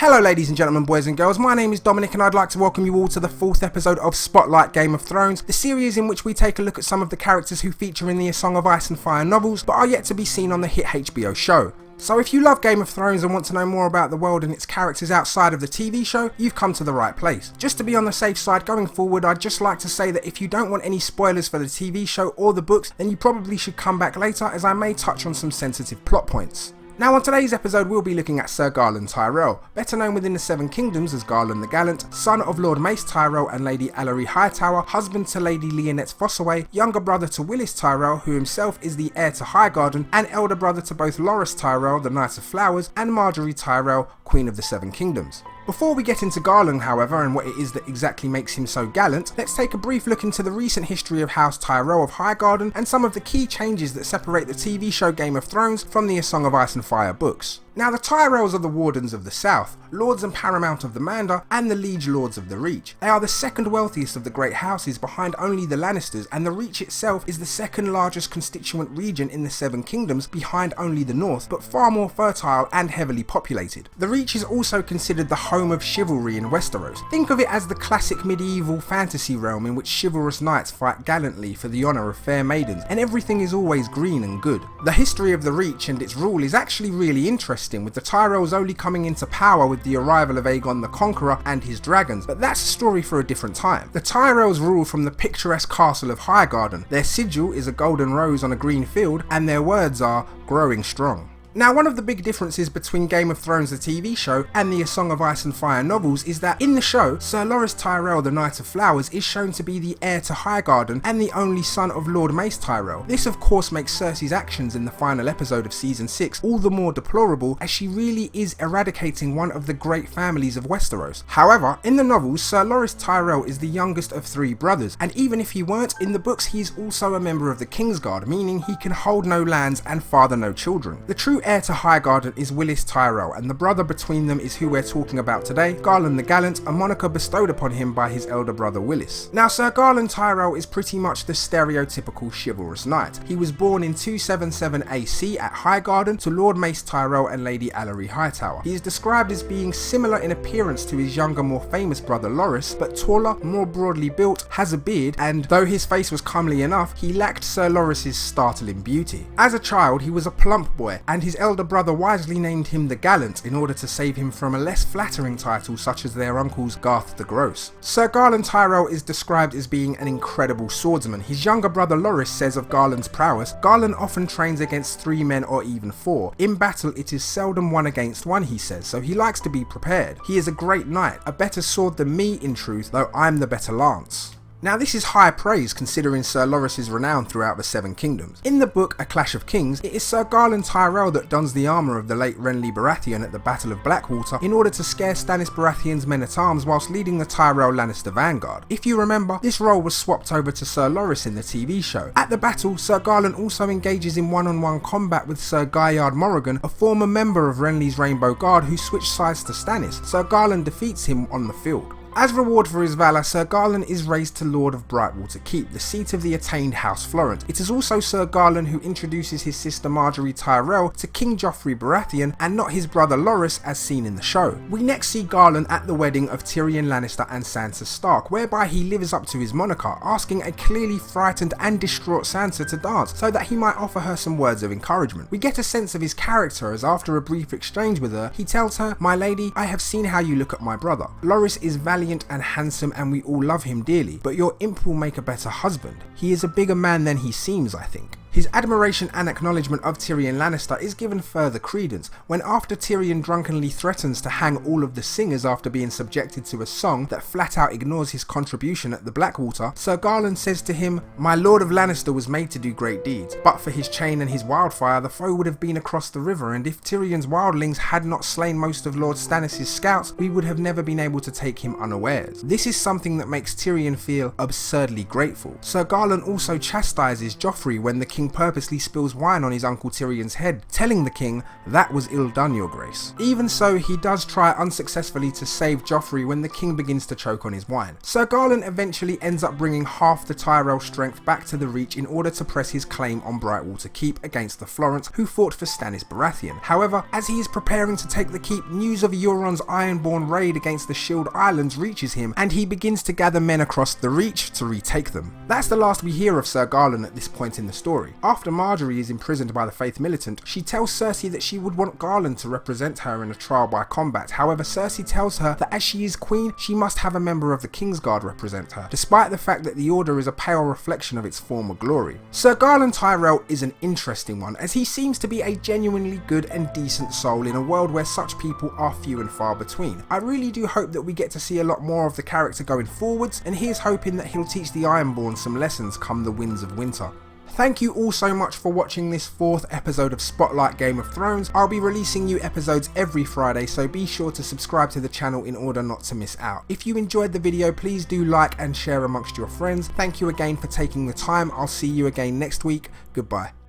Hello ladies and gentlemen, boys and girls, my name is Dominic and I'd like to welcome you all to the 4th episode of Spotlight Game of Thrones, the series in which we take a look at some of the characters who feature in the A Song of Ice and Fire novels but are yet to be seen on the hit HBO show. So if you love Game of Thrones and want to know more about the world and its characters outside of the TV show, you've come to the right place. Just to be on the safe side going forward, I'd just like to say that if you don't want any spoilers for the TV show or the books, then you probably should come back later as I may touch on some sensitive plot points. Now on today's episode we'll be looking at Sir Garlan Tyrell, better known within the Seven Kingdoms as Garlan the Gallant, son of Lord Mace Tyrell and Lady Ellery Hightower, husband to Lady Leonette Fossaway, younger brother to Willis Tyrell who himself is the heir to Highgarden, and elder brother to both Loras Tyrell, the Knight of Flowers, and Marjorie Tyrell, Queen of the Seven Kingdoms. Before we get into Garlan, however, and what it is that exactly makes him so gallant, let's take a brief look into the recent history of House Tyrell of Highgarden and some of the key changes that separate the TV show Game of Thrones from the A Song of Ice and Fire books. Now the Tyrells are the Wardens of the South, Lords and Paramount of the Mander, and the Liege Lords of the Reach. They are the second wealthiest of the great houses behind only the Lannisters, and the Reach itself is the second largest constituent region in the Seven Kingdoms behind only the North, but far more fertile and heavily populated. The Reach is also considered the home of chivalry in Westeros. Think of it as the classic medieval fantasy realm in which chivalrous knights fight gallantly for the honour of fair maidens, and everything is always green and good. The history of the Reach and its rule is actually really interesting, with the Tyrells only coming into power with the arrival of Aegon the Conqueror and his dragons, but that's a story for a different time. The Tyrells rule from the picturesque castle of Highgarden. Their sigil is a golden rose on a green field, and their words are growing strong. Now one of the big differences between Game of Thrones the TV show and the A Song of Ice and Fire novels is that in the show, Sir Loras Tyrell the Knight of Flowers is shown to be the heir to Highgarden and the only son of Lord Mace Tyrell. This of course makes Cersei's actions in the final episode of season 6 all the more deplorable, as she really is eradicating one of the great families of Westeros. However, in the novels, Sir Loras Tyrell is the youngest of 3 brothers, and even if he weren't, in the books he is also a member of the Kingsguard, meaning he can hold no lands and father no children. The true heir to Highgarden is Willis Tyrell, and the brother between them is who we're talking about today, Garlan the Gallant, a moniker bestowed upon him by his elder brother Willis. Now Sir Garlan Tyrell is pretty much the stereotypical chivalrous knight. He was born in 277 AC at Highgarden to Lord Mace Tyrell and Lady Ellery Hightower. He is described as being similar in appearance to his younger, more famous brother Loras, but taller, more broadly built, has a beard, and though his face was comely enough, he lacked Sir Loras's startling beauty. As a child he was a plump boy, and his elder brother wisely named him the Gallant in order to save him from a less flattering title such as their uncle's Garth the Gross. Sir Garlan Tyrell is described as being an incredible swordsman. His younger brother Loras says of Garland's prowess, Garlan often trains against 3 men or even 4. In battle it is seldom 1 against 1, he says, so he likes to be prepared. He is a great knight, a better sword than me in truth, though I'm the better lance. Now this is high praise considering Sir Loras's renown throughout the Seven Kingdoms. In the book A Clash of Kings, it is Sir Garlan Tyrell that dons the armour of the late Renly Baratheon at the Battle of Blackwater in order to scare Stannis Baratheon's men-at-arms whilst leading the Tyrell Lannister vanguard. If you remember, this role was swapped over to Sir Loras in the TV show. At the battle, Sir Garlan also engages in one-on-one combat with Sir Gaillard Morrigan, a former member of Renly's Rainbow Guard who switched sides to Stannis. Sir Garlan defeats him on the field. As reward for his valour, Sir Garlan is raised to Lord of Brightwater Keep, the seat of the attainted House Florent. It is also Sir Garlan who introduces his sister Marjorie Tyrell to King Joffrey Baratheon and not his brother Loras as seen in the show. We next see Garlan at the wedding of Tyrion Lannister and Sansa Stark, whereby he lives up to his moniker, asking a clearly frightened and distraught Sansa to dance so that he might offer her some words of encouragement. We get a sense of his character as after a brief exchange with her, he tells her, "My lady, I have seen how you look at my brother. Loras is valiant and handsome and we all love him dearly, but your imp will make a better husband. He is a bigger man than he seems, I think." His admiration and acknowledgement of Tyrion Lannister is given further credence when after Tyrion drunkenly threatens to hang all of the singers after being subjected to a song that flat out ignores his contribution at the Blackwater, Sir Garlan says to him, "My Lord of Lannister was made to do great deeds, but for his chain and his wildfire the foe would have been across the river, and if Tyrion's wildlings had not slain most of Lord Stannis' scouts, we would have never been able to take him unawares." This is something that makes Tyrion feel absurdly grateful. Sir Garlan also chastises Joffrey when the king king purposely spills wine on his uncle Tyrion's head, telling the king, "That was ill done, your grace." Even so, he does try unsuccessfully to save Joffrey when the king begins to choke on his wine. Sir Garlan eventually ends up bringing half the Tyrell strength back to the Reach in order to press his claim on Brightwater Keep against the Florents, who fought for Stannis Baratheon. However, as he is preparing to take the keep, news of Euron's Ironborn raid against the Shield Islands reaches him, and he begins to gather men across the Reach to retake them. That's the last we hear of Sir Garlan at this point in the story. After Marjorie is imprisoned by the Faith Militant, she tells Cersei that she would want Garland to represent her in a trial by combat. However, Cersei tells her that as she is queen, she must have a member of the Kingsguard represent her, despite the fact that the order is a pale reflection of its former glory. Sir Garlan Tyrell is an interesting one, as he seems to be a genuinely good and decent soul in a world where such people are few and far between. I really do hope that we get to see a lot more of the character going forwards, and here's hoping that he'll teach the Ironborn some lessons come the winds of winter. Thank you all so much for watching this 4th episode of Spotlight Game of Thrones. I'll be releasing new episodes every Friday, so be sure to subscribe to the channel in order not to miss out. If you enjoyed the video, please do like and share amongst your friends. Thank you again for taking the time. I'll see you again next week. Goodbye.